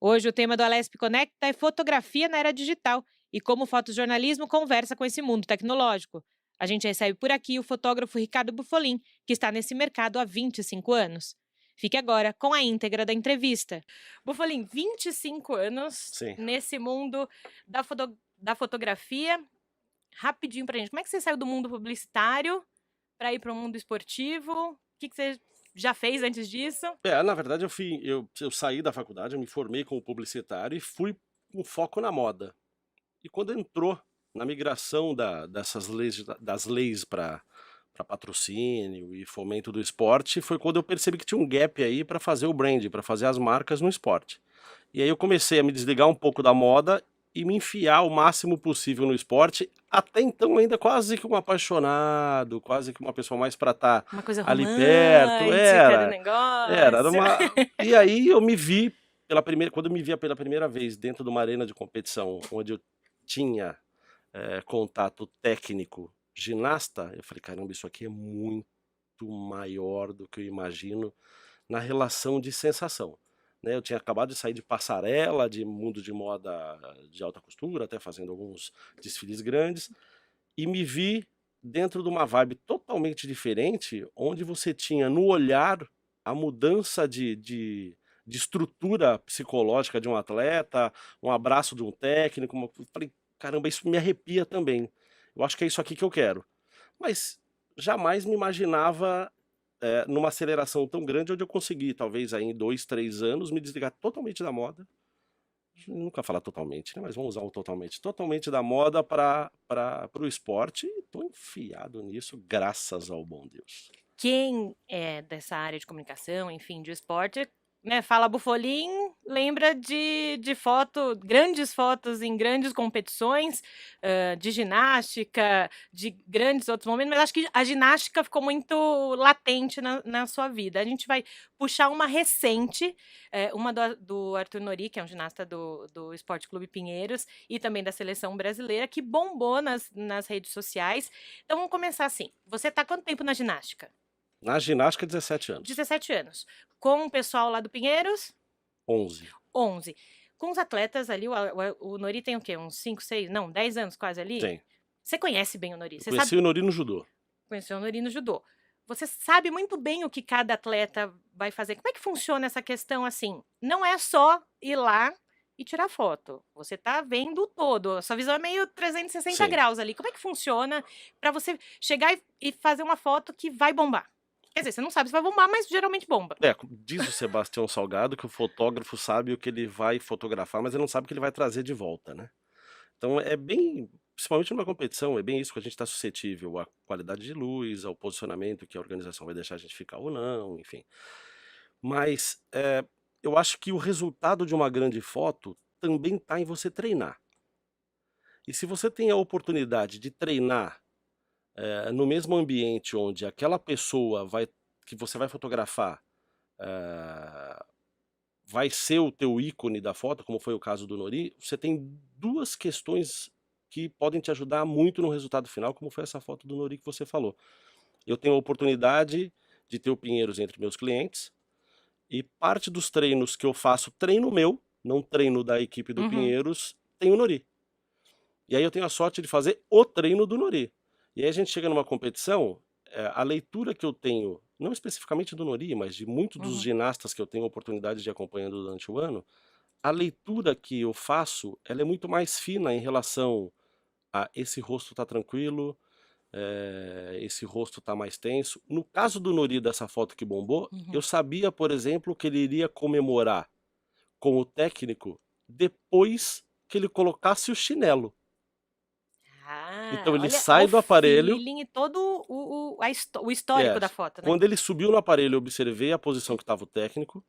Hoje o tema do Alesp Conecta é fotografia na era digital e como o fotojornalismo conversa com esse mundo tecnológico. A gente recebe por aqui o fotógrafo Ricardo Bufolin, que está nesse mercado há 25 anos. Fique agora com a íntegra da entrevista. Bufolin, 25 anos Sim. nesse mundo da fotografia. Rapidinho pra gente, como é que você saiu do mundo publicitário para ir para o mundo esportivo? O que você já fez antes disso? Na verdade eu saí da faculdade, eu me formei como publicitário e fui com foco na moda. E quando entrou na migração dessas leis das leis para patrocínio e fomento do esporte, foi quando eu percebi que tinha um gap aí para fazer o brand, para fazer as marcas no esporte. E aí eu comecei a me desligar um pouco da moda e me enfiar o máximo possível no esporte, até então ainda quase que um apaixonado, quase que uma pessoa mais para estar Uma coisa ali perto, romântica do era negócio. uma e aí eu me vi quando eu me via pela primeira vez dentro de uma arena de competição, onde eu tinha, contato técnico, ginasta, eu falei: "Caramba, isso aqui é muito maior do que eu imagino na relação de sensação", né. Eu tinha acabado de sair de passarela, de mundo de moda de alta costura, até fazendo alguns desfiles grandes, e me vi dentro de uma vibe totalmente diferente, onde você tinha no olhar a mudança de estrutura psicológica de um atleta, um abraço de um técnico, eu falei: "Caramba, isso me arrepia também. Eu acho que é isso aqui que eu quero". Mas jamais me imaginava, numa aceleração tão grande, onde eu consegui, talvez aí em 2, 3 anos, me desligar totalmente da moda. Nunca falar totalmente, né, mas vamos usar o totalmente. Totalmente da moda para o esporte e tô enfiado nisso, graças ao bom Deus. Quem é dessa área de comunicação, enfim, de esporte, né, fala Bufolin, lembra de grandes fotos em grandes competições, de ginástica, de grandes outros momentos, mas acho que a ginástica ficou muito latente na sua vida. A gente vai puxar uma recente, uma do Arthur Nori, que é um ginasta do Esporte Clube Pinheiros e também da seleção brasileira, que bombou nas redes sociais. Então vamos começar assim, você tá há quanto tempo na ginástica? Na ginástica, 17 anos. 17 anos. Com o pessoal lá do Pinheiros? 11. 11. Com os atletas ali, o Nori tem o quê? Uns 5, 6, não, 10 anos quase ali? Tem. Você conhece bem o Nori, Eu você conheci sabe o Nori no judô. conheceu o Nori no judô. Você sabe muito bem o que cada atleta vai fazer. Como é que funciona essa questão, assim? Não é só ir lá e tirar foto, você tá vendo o todo, a sua visão é meio 360 Sim. graus ali. Como é que funciona pra você chegar e fazer uma foto que vai bombar? Quer dizer, você não sabe se vai bombar, mas geralmente bomba. Diz o Sebastião Salgado que o fotógrafo sabe o que ele vai fotografar, mas ele não sabe o que ele vai trazer de volta, né. Então é bem principalmente numa competição, é bem isso que a gente está suscetível à qualidade de luz, ao posicionamento que a organização vai deixar a gente ficar ou não, enfim. Mas, eu acho que o resultado de uma grande foto também está em você treinar. E se você tem a oportunidade de treinar, no mesmo ambiente onde aquela pessoa que você vai fotografar, eh, vai ser o teu ícone da foto, como foi o caso do Nori, você tem 2 questões que podem te ajudar muito no resultado final, como foi essa foto do Nori que você falou. Eu tenho a oportunidade de ter o Pinheiros entre meus clientes, e parte dos treinos que eu faço, treino meu, não treino da equipe do Uhum. Pinheiros, tem o Nori. E aí eu tenho a sorte de fazer o treino do Nori. E aí a gente chega numa competição, a leitura que eu tenho, não especificamente do Nori, mas de muitos dos Uhum. ginastas que eu tenho a oportunidade de ir acompanhando durante o ano, a leitura que eu faço, ela é muito mais fina em relação a esse rosto tá tranquilo, esse rosto tá mais tenso. No caso do Nori, dessa foto que bombou, eu Uhum. sabia, por exemplo, que ele iria comemorar com o técnico depois que ele colocasse o chinelo. Então Ah, ele olha, sai o do aparelho feeling e todo o é, histórico da foto, né. quando ele subiu no aparelho, eu observei a posição que estava o técnico,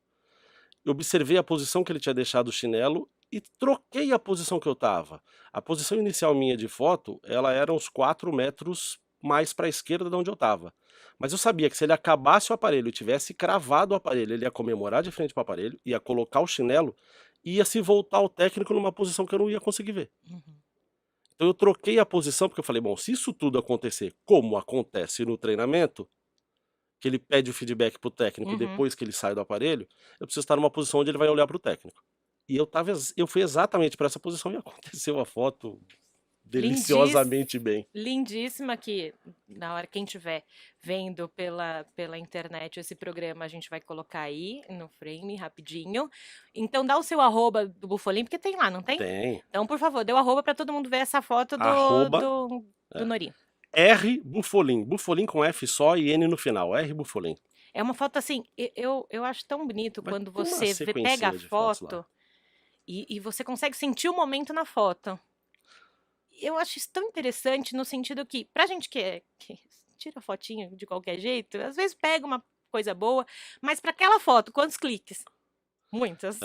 eu observei a posição que ele tinha deixado o chinelo e troquei a posição que eu estava. A posição inicial minha de foto, ela era uns 4 metros mais para a esquerda de onde eu estava. Mas eu sabia que se ele acabasse o aparelho e tivesse cravado o aparelho, ele ia comemorar de frente para o aparelho, ia colocar o chinelo, e ia se voltar o técnico numa posição que eu não ia conseguir ver. Uhum. Então eu troquei a posição, porque eu falei: "Bom, se isso tudo acontecer como acontece no treinamento, que ele pede o feedback para o técnico Uhum. depois que ele sai do aparelho, eu preciso estar numa posição onde ele vai olhar para o técnico". E eu fui exatamente para essa posição e aconteceu a foto Lindíssima. deliciosamente bem. Lindíssima, que na hora quem estiver vendo pela internet esse programa, a gente vai colocar aí no frame rapidinho. Então dá o seu arroba do Bufolim, porque tem lá, não tem? Tem. Então, por favor, dê o arroba para todo mundo ver essa foto Arroba do Nori. R Bufolim. Bufolim com F só e N no final. R Bufolim. É uma foto assim, eu acho tão bonito Vai quando ter uma você pega a sequencinha de fotos lá. foto e você consegue sentir o momento na foto. Eu acho isso tão interessante no sentido que, pra gente que tira fotinho de qualquer jeito, às vezes pega uma coisa boa, mas para aquela foto, quantos cliques? Muitas.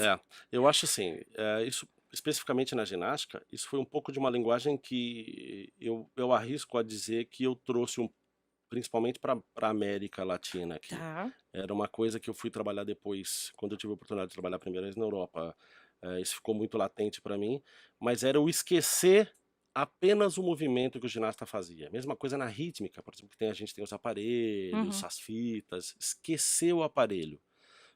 Eu acho assim, isso especificamente na ginástica, isso foi um pouco de uma linguagem que eu arrisco a dizer que eu trouxe principalmente para a América Latina aqui. Tá. Era uma coisa que eu fui trabalhar depois, quando eu tive a oportunidade de trabalhar a primeira vez na Europa. Isso ficou muito latente para mim, mas era o esquecer apenas o movimento que o ginasta fazia. Mesma coisa na rítmica, por exemplo, que a gente tem os aparelhos, as fitas, esquecer o aparelho.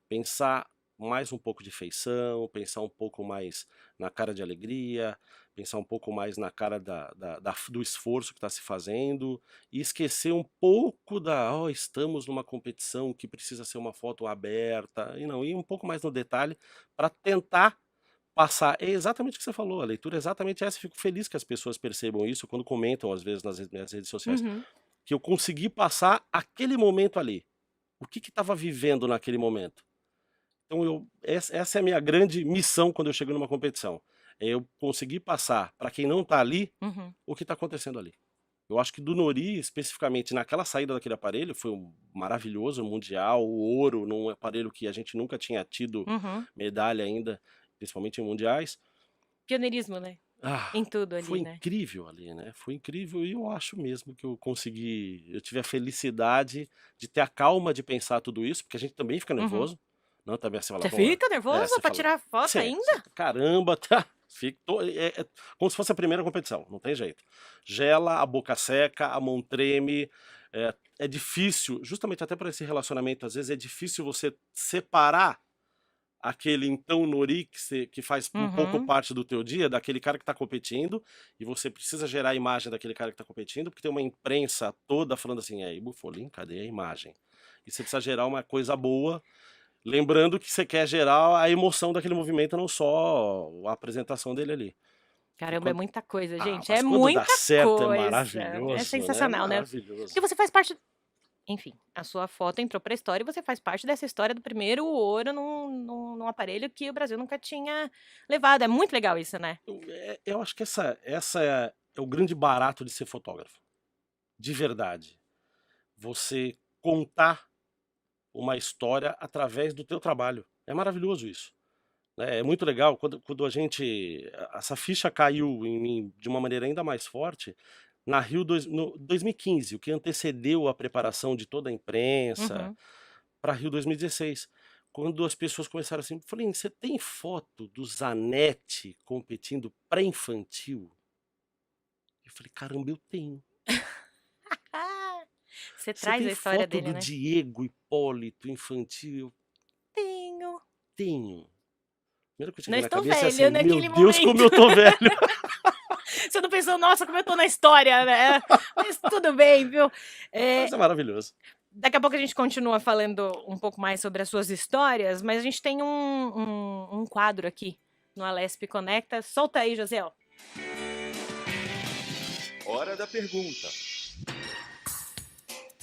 Pensar mais um pouco de feição, pensar um pouco mais na cara de alegria, pensar um pouco mais na cara do esforço que está se fazendo e esquecer um pouco estamos numa competição que precisa ser uma foto aberta, e não, ir um pouco mais no detalhe para tentar passar. É exatamente o que você falou, a leitura é exatamente essa. Fico feliz que as pessoas percebam isso quando comentam, às vezes, nas redes sociais, que eu consegui passar aquele momento ali. O que estava vivendo naquele momento? Então, essa é a minha grande missão quando eu chego numa competição. É eu conseguir passar para quem não está ali o que está acontecendo ali. Eu acho que do Nori, especificamente naquela saída daquele aparelho, foi maravilhoso, mundial, o ouro num aparelho que a gente nunca tinha tido medalha ainda, principalmente em mundiais. Pioneirismo, né? Em tudo ali, Foi né? incrível ali, né? Foi incrível e eu acho mesmo que eu tive a felicidade de ter a calma de pensar tudo isso, porque a gente também fica nervoso. Não, também você fala, Você fica nervoso você pra fala, tirar foto ainda? caramba, tá. É como se fosse a primeira competição, não tem jeito. Gela, a boca seca, a mão treme. É difícil, justamente até para esse relacionamento, às vezes é difícil você separar aquele então Nori que faz um pouco parte do teu dia, daquele cara que está competindo, e você precisa gerar a imagem daquele cara que está competindo, porque tem uma imprensa toda falando assim, Bufolim, cadê a imagem? E você precisa gerar uma coisa boa, lembrando que você quer gerar a emoção daquele movimento, não só a apresentação dele ali. Caramba, é muita coisa, gente. Mas É quando dá muita certo é coisa. maravilhoso, É sensacional, né? Maravilhoso. Porque você faz parte. Enfim, a sua foto entrou pra história e você faz parte dessa história do primeiro ouro num aparelho que o Brasil nunca tinha levado. É muito legal isso, né? Eu acho que essa é o grande barato de ser fotógrafo. De verdade. Você contar uma história através do teu trabalho. É maravilhoso isso. É muito legal quando essa ficha caiu em mim de uma maneira ainda mais forte na Rio no 2015, o que antecedeu a preparação de toda a imprensa para Rio 2016. Quando as pessoas começaram assim, falei, você tem foto do Zanetti competindo pré-infantil? Eu falei, caramba, eu tenho. Você Você traz tem a história foto dele, do né? Diego Hipólito infantil? Tenho. Tenho. Primeira coisa que Não veio na estou cabeça é velho assim, meu naquele Deus, como eu momento. tô velho. Você não pensou, nossa, como eu tô na história, né? Mas tudo bem, viu? Mas é maravilhoso. Daqui a pouco a gente continua falando um pouco mais sobre as suas histórias, mas a gente tem um quadro aqui no Alesp Conecta. Solta aí, Josiel. Hora da pergunta.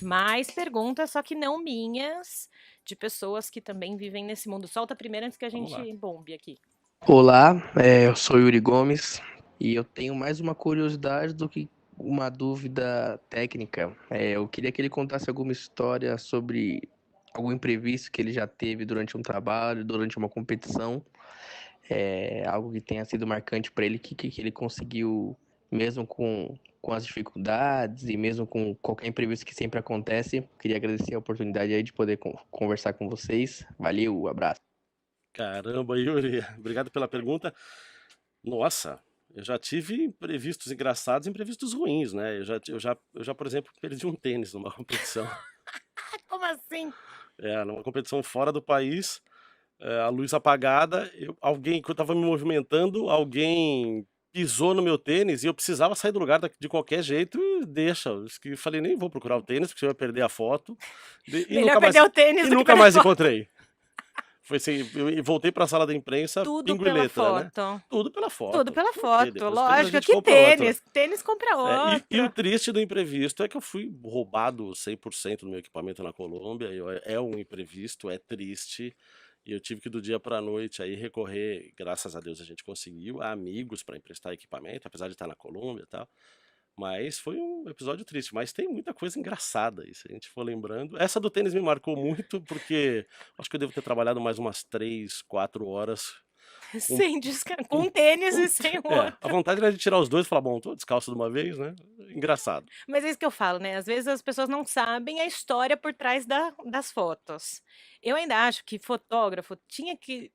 Mais perguntas, só que não minhas, de pessoas que também vivem nesse mundo. Solta primeiro antes que a gente bombe aqui. Olá, eu sou Yuri Gomes e eu tenho mais uma curiosidade do que uma dúvida técnica. Eu queria que ele contasse alguma história sobre algum imprevisto que ele já teve durante um trabalho, durante uma competição, algo que tenha sido marcante para ele, que ele conseguiu, mesmo com as dificuldades e mesmo com qualquer imprevisto que sempre acontece. Queria agradecer a oportunidade aí de poder conversar com vocês. Valeu, abraço. Caramba, Yuri, obrigado pela pergunta. Nossa, eu já tive imprevistos engraçados e imprevistos ruins, né? Eu já, por exemplo, perdi um tênis numa competição. Como assim? Numa competição fora do país. a luz apagada, alguém que eu estava me movimentando, alguém pisou no meu tênis e eu precisava sair do lugar de qualquer jeito e deixa. Eu falei, nem vou procurar o tênis, porque você vai perder a foto. E Melhor perder o tênis do que nunca perder a mais foto. encontrei. Foi assim, eu voltei para a sala da imprensa, Tudo pingo e pela letra, né? foto. Tudo pela foto. Tudo pela Por quê? foto, Depois a lógico. gente Que compra outro. tênis? Tênis compra E o outro. triste do imprevisto é que eu fui roubado 100% do meu equipamento na Colômbia. É um imprevisto, é triste. E eu tive que do dia para a noite aí recorrer, graças a Deus a gente conseguiu, a amigos para emprestar equipamento, apesar de estar na Colômbia e tal. Mas foi um episódio triste, mas tem muita coisa engraçada aí, se a gente for lembrando. Essa do tênis me marcou muito porque acho que eu devo ter trabalhado mais umas 3, 4 horas Sem com um tênis e sem o a outro. vontade era de tirar os dois e falar, bom, tô descalço de uma vez, né? Engraçado. Mas é isso que eu falo, né? Às vezes as pessoas não sabem a história por trás das fotos. Eu ainda acho que fotógrafo tinha que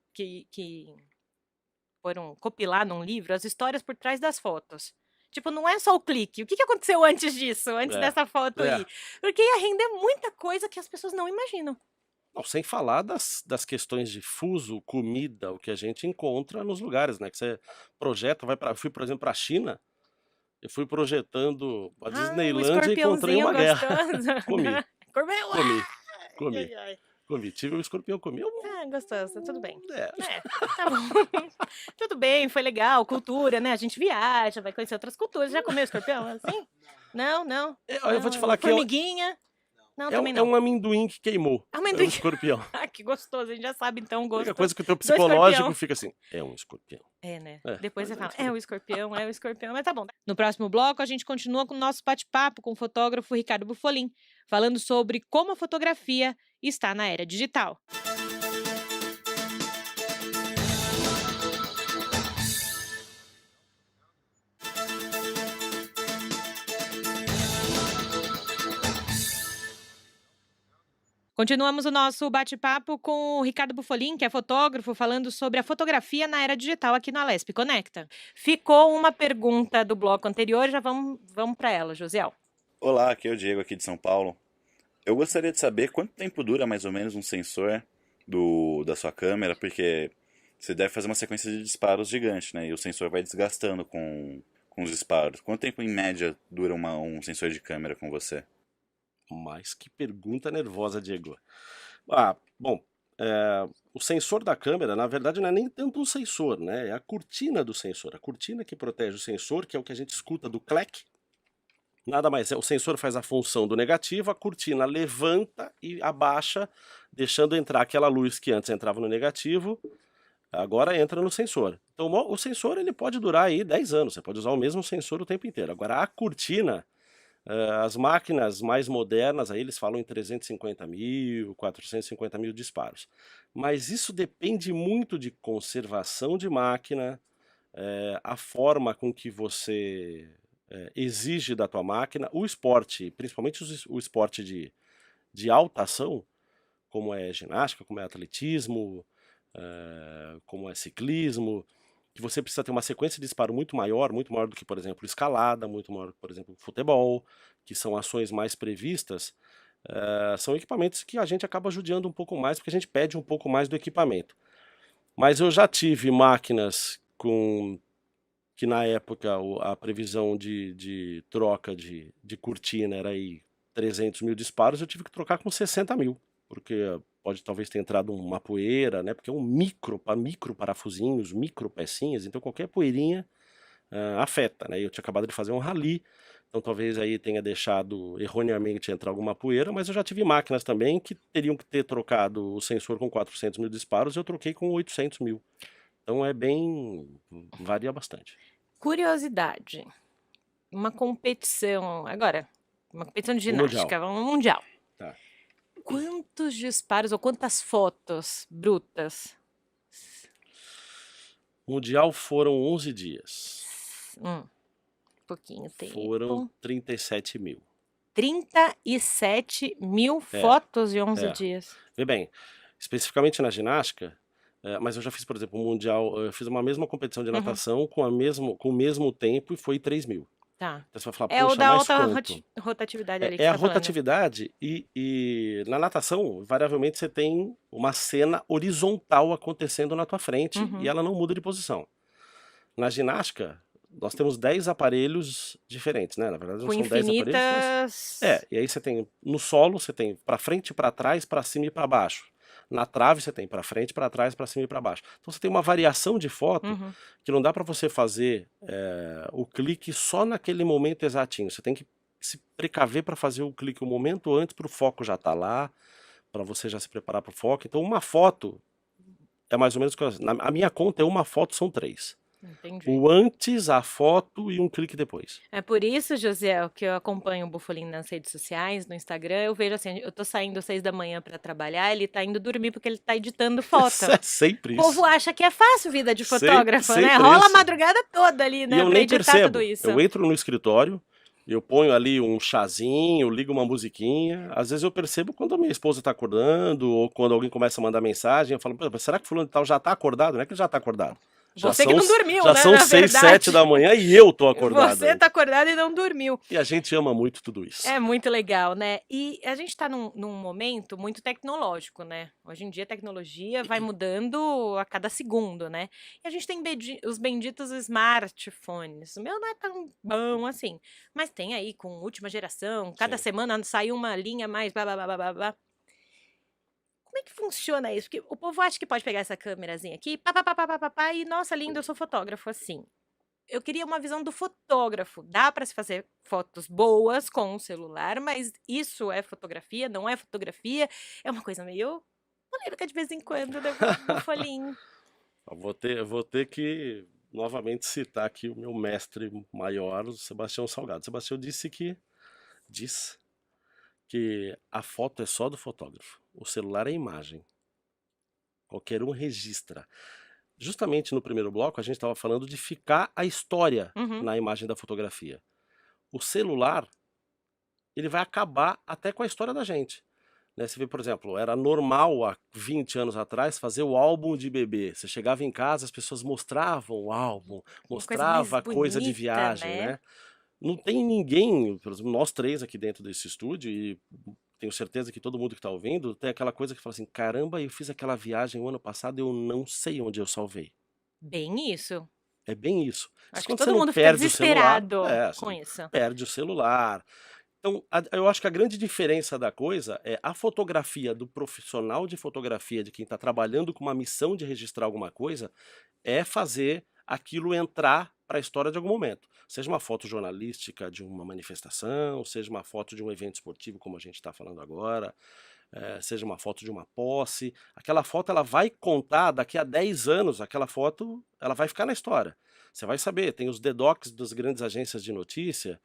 compilar num livro as histórias por trás das fotos. Tipo, não é só o clique. O que aconteceu antes disso, antes É, dessa foto é. aí? Porque ia render muita coisa que as pessoas não imaginam. Não, sem falar das questões de fuso, comida, o que a gente encontra nos lugares, né? Que você projeta, eu fui, por exemplo, para a China, eu fui projetando a O Disneylândia e encontrei escorpiãozinho uma guerra. gostoso. Comi, Comi. comi, comi. Tive um escorpião, comi. Gostoso, tudo bem. É. Tá bom. Tudo bem, foi legal, cultura, né? A gente viaja, vai conhecer outras culturas. Já comeu escorpião assim? Não. Eu vou te falar que formiguinha? Não, também é não. um amendoim que queimou. Amendoim. É um escorpião. Que gostoso, a gente já sabe então o A gosto. única coisa que o teu do escorpião. psicológico fica assim, é um escorpião. É, né? É, Depois você mas fala, é o escorpião, mas tá bom. No próximo bloco, a gente continua com o nosso bate-papo com o fotógrafo Ricardo Bufolin, falando sobre como a fotografia está na era digital. Continuamos o nosso bate-papo com o Ricardo Bufolin, que é fotógrafo, falando sobre a fotografia na era digital aqui no Alesp Conecta. Ficou uma pergunta do bloco anterior, já vamos para ela, Josiel. Olá, aqui é o Diego, aqui de São Paulo. Eu gostaria de saber quanto tempo dura mais ou menos um sensor da sua câmera, porque você deve fazer uma sequência de disparos gigante, né? E o sensor vai desgastando com os disparos. Quanto tempo, em média, dura um sensor de câmera com você? Mas que pergunta nervosa, Diego. Bom, o sensor da câmera, na verdade, não é nem tanto um sensor, né? É a cortina do sensor. A cortina que protege o sensor, que é o que a gente escuta do clack. Nada mais é, o sensor faz a função do negativo, a cortina levanta e abaixa, deixando entrar aquela luz que antes entrava no negativo, agora entra no sensor. Então o sensor ele pode durar aí 10 anos, você pode usar o mesmo sensor o tempo inteiro. Agora a cortina, as máquinas mais modernas, aí eles falam em 350 mil, 450 mil disparos. Mas isso depende muito de conservação de máquina, a forma com que você exige da tua máquina, o esporte, principalmente o esporte de alta ação, como é ginástica, como é atletismo, como é ciclismo, que você precisa ter uma sequência de disparo muito maior do que, por exemplo, escalada, muito maior do que, por exemplo, futebol, que são ações mais previstas, são equipamentos que a gente acaba judiando um pouco mais, porque a gente pede um pouco mais do equipamento. Mas eu já tive máquinas que na época a previsão de troca de cortina era aí 300 mil disparos, eu tive que trocar com 60 mil, porque pode talvez ter entrado uma poeira, né? Porque é um micro parafusinhos, micro pecinhas, então qualquer poeirinha afeta, né? Eu tinha acabado de fazer um rally, então talvez aí tenha deixado erroneamente entrar alguma poeira, mas eu já tive máquinas também que teriam que ter trocado o sensor com 400 mil disparos, eu troquei com 800 mil. Então varia bastante. Curiosidade. Uma competição, agora, uma competição de ginástica, um mundial. Tá. Quantos disparos ou quantas fotos brutas? Mundial foram 11 dias. Pouquinho tempo. Foram 37 mil. 37 mil fotos em 11 dias. Vê bem, especificamente na ginástica, mas eu já fiz, por exemplo, um mundial, eu fiz uma mesma competição de natação com o mesmo tempo e foi 3 mil. Tá. Então você vai falar, É o poxa, da mas alta quanto? rotatividade ali que É você a tá falando. rotatividade e na natação, invariavelmente você tem uma cena horizontal acontecendo na tua frente e Uhum. ela não muda de posição. Na ginástica, nós temos 10 aparelhos diferentes, né? Na verdade, não Com são 10 aparelhos, infinitas... e aí você tem no solo, você tem para frente, para trás, para cima e para baixo. Na trave você tem para frente, para trás, para cima e para baixo. Então você tem uma variação de foto Uhum. que não dá para você fazer o clique só naquele momento exatinho. Você tem que se precaver para fazer o clique um momento antes para o foco já estar lá, para você já se preparar para o foco. Então uma foto é mais ou menos a minha conta é uma foto são 3. Entendi. O antes, a foto e um clique depois. É por isso, Josiel, que eu acompanho o Bufolim nas redes sociais, no Instagram, eu vejo assim, eu tô saindo às 6 da manhã pra trabalhar, ele tá indo dormir porque ele tá editando foto. É sempre O isso. povo acha que é fácil vida de Sempre- fotógrafo, né? sempre Rola a isso. madrugada toda ali, E né? eu Pra nem editar percebo. tudo isso. Eu entro no escritório, eu ponho ali um chazinho, ligo uma musiquinha. Às vezes eu percebo quando a minha esposa tá acordando ou quando alguém começa a mandar mensagem, eu falo, "Pô, mas será que fulano de tal já tá acordado?" Não é que ele já tá acordado. Você que não dormiu, já né, são na 6, verdade. 7 da manhã e eu tô acordado. Você tá acordado e não dormiu. E a gente ama muito tudo isso. É muito legal, né? E a gente tá num momento muito tecnológico, né? Hoje em dia a tecnologia vai mudando a cada segundo, né? E a gente tem os benditos smartphones. O meu não é tão bom assim, mas tem aí com última geração, cada Sim. semana sai uma linha mais blá blá blá blá blá blá. Como é que funciona isso? Porque o povo acha que pode pegar essa câmerazinha aqui, pá, pá, pá, pá, pá, pá, pá, e nossa, lindo, eu sou fotógrafo assim. Eu queria uma visão do fotógrafo. Dá para se fazer fotos boas com o celular, mas isso é fotografia? Não é fotografia? É uma coisa meio polêmica de vez em quando, né, Bufolim? Eu vou ter que novamente citar aqui o meu mestre maior, o Sebastião Salgado. Sebastião diz que a foto é só do fotógrafo. O celular é imagem. Qualquer um registra. Justamente no primeiro bloco a gente estava falando de ficar a história Uhum. na imagem da fotografia. O celular, ele vai acabar até com a história da gente. Né? Você vê, por exemplo, era normal há 20 anos atrás fazer o álbum de bebê. Você chegava em casa, as pessoas mostravam o álbum, Uma coisa mais mostrava coisa de bonita, viagem, né? né? Não tem ninguém, por exemplo, nós 3 aqui dentro desse estúdio, e tenho certeza que todo mundo que está ouvindo tem aquela coisa que fala assim: caramba, eu fiz aquela viagem o ano passado e eu não sei onde eu salvei. Bem isso. É bem isso. Mas Acho que quando todo você não mundo fica perde o celular, desesperado você com não isso. perde o celular. Então, eu acho que a grande diferença da coisa é a fotografia do profissional de fotografia, de quem está trabalhando com uma missão de registrar alguma coisa, é fazer aquilo entrar para a história de algum momento. Seja uma foto jornalística de uma manifestação, seja uma foto de um evento esportivo, como a gente está falando agora, seja uma foto de uma posse. Aquela foto ela vai contar daqui a 10 anos, aquela foto ela vai ficar na história. Você vai saber, tem os dedocs das grandes agências de notícia,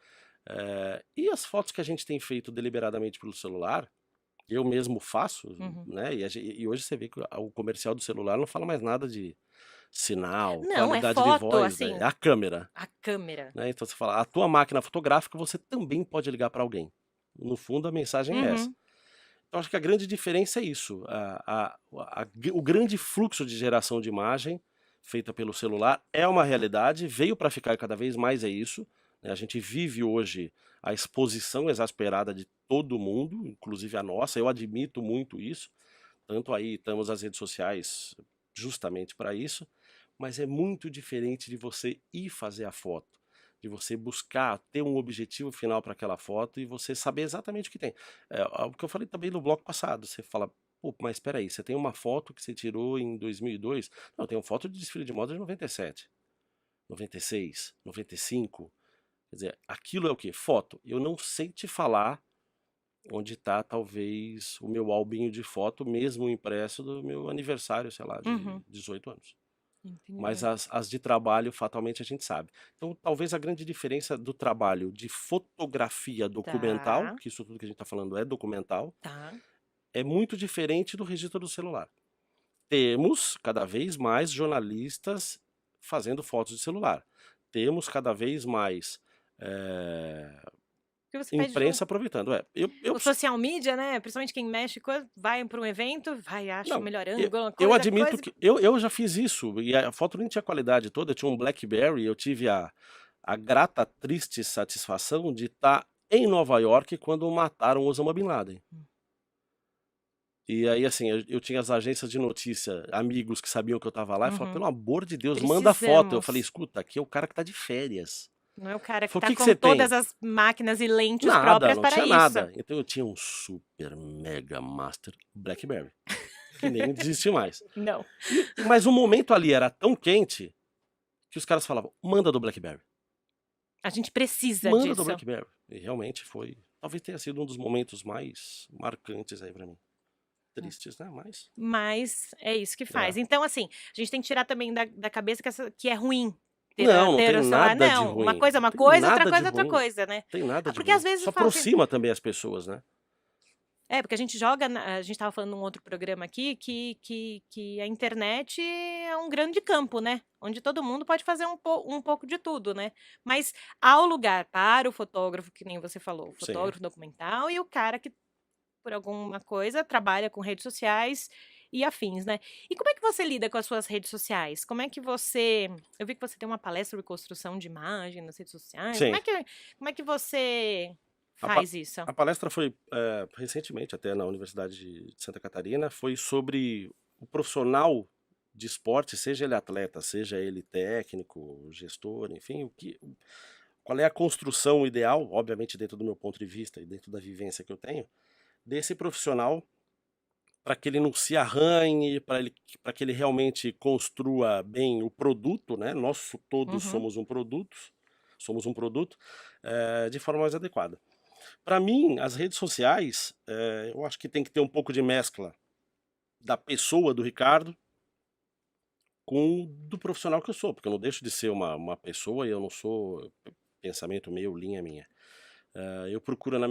e as fotos que a gente tem feito deliberadamente pelo celular, eu mesmo faço, Uhum. né? E hoje você vê que o comercial do celular não fala mais nada de sinal, Não, é qualidade de foto, voz, assim, né? É a câmera. a câmera. Né? Então você fala, a tua máquina fotográfica você também pode ligar para alguém. No fundo a mensagem é essa. Uhum. Então acho que a grande diferença é isso. O grande fluxo de geração de imagem feita pelo celular é uma realidade, veio para ficar cada vez mais é isso. Né? A gente vive hoje a exposição exasperada de todo mundo, inclusive a nossa. Eu admito muito isso. Tanto aí estamos as redes sociais justamente para isso. Mas é muito diferente de você ir fazer a foto, de você buscar ter um objetivo final para aquela foto e você saber exatamente o que tem. O que eu falei também no bloco passado, você fala, pô, mas espera aí, você tem uma foto que você tirou em 2002? Não, eu tenho uma foto de desfile de moda de 97, 96, 95. Quer dizer, aquilo é o quê? Foto. Eu não sei te falar onde está talvez o meu albinho de foto, mesmo impresso do meu aniversário, sei lá, de Uhum. 18 anos. Entendi. Mas as de trabalho, fatalmente, a gente sabe. Então, talvez a grande diferença do trabalho de fotografia documental, Tá. que isso tudo que a gente está falando é documental, Tá. é muito diferente do registro do celular. Temos cada vez mais jornalistas fazendo fotos de celular. Temos cada vez mais Porque você pede imprensa aproveitando. o social media, né? Principalmente quem mexe com vai para um evento, vai, acha o Não, melhor eu, ângulo, uma eu coisa, admito coisa. que eu já fiz isso, e a foto nem tinha qualidade toda, eu tinha um BlackBerry, eu tive a grata, triste satisfação de estar em Nova York quando mataram Osama Bin Laden. E aí, assim, eu tinha as agências de notícia, amigos que sabiam que eu tava lá, e falaram, Uhum. pelo amor de Deus, manda foto. Eu Precisamos. falei, escuta, aqui é o cara que tá de férias. Não é o cara que Falei, o tá que que com você tem? todas as máquinas e lentes Nada, próprias não para tinha isso. nada. Então eu tinha um super mega master BlackBerry, que nem existe mais. Não. Mas o momento ali era tão quente que os caras falavam, manda do BlackBerry. A gente precisa Manda do disso. BlackBerry. E realmente foi, talvez tenha sido um dos momentos mais marcantes aí pra mim. Tristes, né? Mas é isso que faz. É. Então, assim, a gente tem que tirar também da cabeça que é ruim ter, Não ter tem o celular. nada de Não, uma ruim. coisa é uma Tem coisa, outra nada de coisa é outra ruim. coisa, né? Tem nada de Porque ruim. às vezes Só fala assim, aproxima também as pessoas, né? porque a gente joga, a gente tava falando num outro programa aqui, que a internet é um grande campo, né? Onde todo mundo pode fazer um pouco de tudo, né? Mas há o lugar para o fotógrafo, que nem você falou, o Sim. fotógrafo documental e o cara que, por alguma coisa, trabalha com redes sociais e afins, né? E como é que você lida com as suas redes sociais? Como é que você... Eu vi que você tem uma palestra sobre construção de imagem nas redes sociais. Sim. Como é que você A pa- faz isso? A palestra foi recentemente, até na Universidade de Santa Catarina, foi sobre o profissional de esporte, seja ele atleta, seja ele técnico, gestor, enfim, qual é a construção ideal, obviamente dentro do meu ponto de vista e dentro da vivência que eu tenho, desse profissional para que ele não se arranhe, para que ele realmente construa bem o produto, né? Nós todos Uhum. somos um produto, de forma mais adequada. Para mim, as redes sociais, eu acho que tem que ter um pouco de mescla da pessoa do Ricardo com do profissional que eu sou, porque eu não deixo de ser uma pessoa e eu não sou pensamento meu, linha minha. Eu procuro nas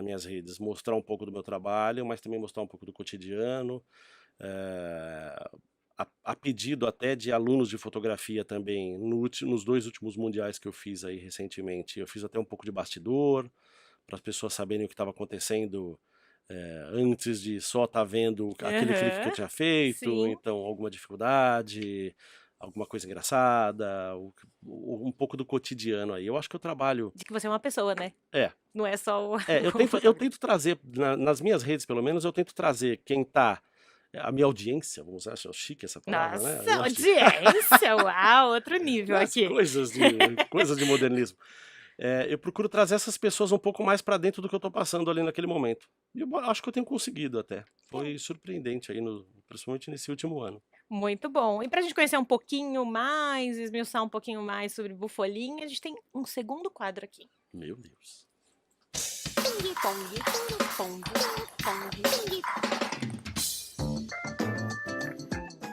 minhas redes, mostrar um pouco do meu trabalho, mas também mostrar um pouco do cotidiano, a pedido até de alunos de fotografia também, nos 2 últimos mundiais que eu fiz aí recentemente, eu fiz até um pouco de bastidor, para as pessoas saberem o que estava acontecendo antes de só estar vendo aquele clipe que eu Aham, tinha feito, sim. então alguma dificuldade, alguma coisa engraçada, um pouco do cotidiano aí. Eu acho que eu trabalho. De que você é uma pessoa, né? É, Não é só o, eu o tento fotógrafo. trazer, nas minhas redes pelo menos, eu tento trazer quem tá, a minha audiência, vamos usar, chique essa palavra, né? Nossa, Eu gosto de- audiência! Uau, outro nível Nas aqui. coisas de modernismo. Eu procuro trazer essas pessoas um pouco mais para dentro do que eu tô passando ali naquele momento. E eu acho que eu tenho conseguido até. Foi surpreendente aí, principalmente nesse último ano. Muito bom. E pra gente conhecer um pouquinho mais, esmiuçar um pouquinho mais sobre Bufolim, a gente tem um segundo quadro aqui. Meu Deus.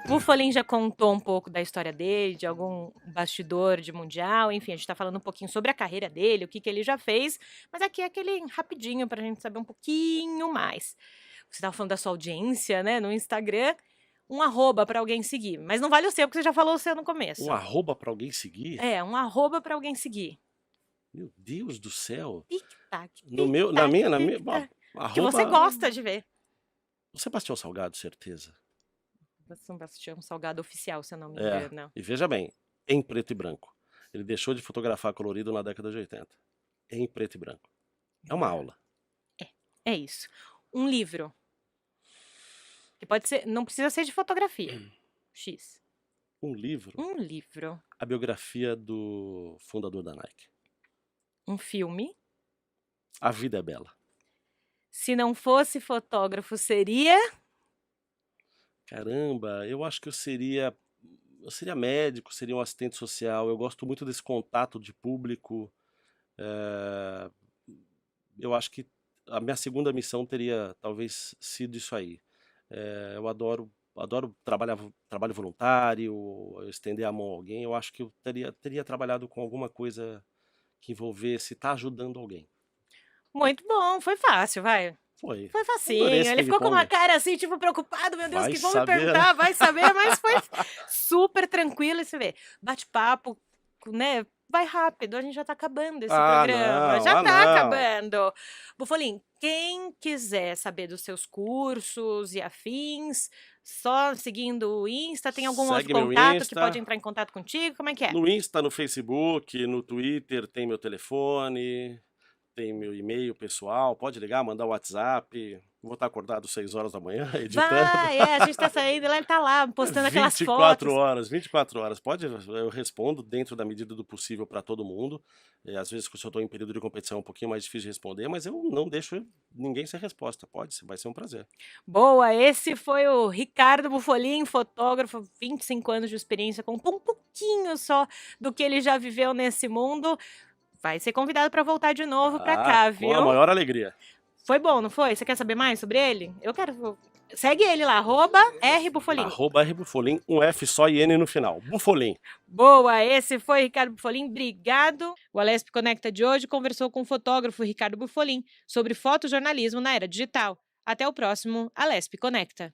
Bufolim já contou um pouco da história dele, de algum bastidor de mundial, enfim, a gente tá falando um pouquinho sobre a carreira dele, o que ele já fez, mas aqui é aquele rapidinho pra gente saber um pouquinho mais. Você tava falando da sua audiência, né, no Instagram, um arroba pra alguém seguir, mas não vale o seu, porque você já falou o seu no começo. Um arroba para alguém seguir? Um arroba pra alguém seguir. Meu Deus do céu. Tic-tac, Na minha, tic-tac. bom, Que você gosta de ver. O Sebastião Salgado, certeza. Sebastião Salgado oficial, se eu não me É, engano. e veja bem, em preto e branco. Ele deixou de fotografar colorido na década de 80. Em preto e branco. É uma aula. É isso. Um livro. Que pode ser, não precisa ser de fotografia. X. Um livro, Um livro. a biografia do fundador da Nike. Um filme. A Vida é Bela. Se não fosse fotógrafo, seria... Caramba, eu acho que eu seria médico, seria um assistente social. Eu gosto muito desse contato de público. Eu acho que a minha segunda missão teria talvez sido isso aí. Eu adoro trabalho voluntário, estender a mão a alguém. Eu acho que eu teria trabalhado com alguma coisa que envolvesse estar ajudando alguém. Muito bom, foi fácil, vai. Foi. Foi Adorei facinho. esse Ele ficou com uma ping-pong. cara assim, tipo, preocupado. Meu Deus, Vai que vão me saber, né? perguntar, vai saber. Mas foi super tranquilo. E você vê, bate-papo, né? Vai rápido, a gente já tá acabando esse programa. Não, Já tá não. acabando. Bufolim, quem quiser saber dos seus cursos e afins, Só seguindo o Insta? Tem algum outro Segue meu contato que Insta. pode entrar em contato contigo? Como é que é? No Insta, no Facebook, no Twitter, tem meu telefone, tem meu e-mail pessoal. Pode ligar, mandar o WhatsApp. Vou estar acordado 6 horas da manhã, editando. A gente tá saindo lá, ele tá lá, postando aquelas 24 fotos. horas, 24 horas. Pode, eu respondo dentro da medida do possível para todo mundo. Às vezes, se eu estou em período de competição, é um pouquinho mais difícil de responder, mas eu não deixo ninguém sem resposta. Pode, vai ser um prazer. Boa, esse foi o Ricardo Bufolin, fotógrafo, 25 anos de experiência, contou um pouquinho só do que ele já viveu nesse mundo. Vai ser convidado para voltar de novo para cá, viu? Com a maior alegria. Foi bom, não foi? Você quer saber mais sobre ele? Eu quero. Segue ele lá, @rbufolin. @rbufolin, um F só e N no final. Bufolin. Boa, esse foi Ricardo Bufolin, obrigado. O Alesp Conecta de hoje conversou com o fotógrafo Ricardo Bufolin sobre fotojornalismo na era digital. Até o próximo Alesp Conecta.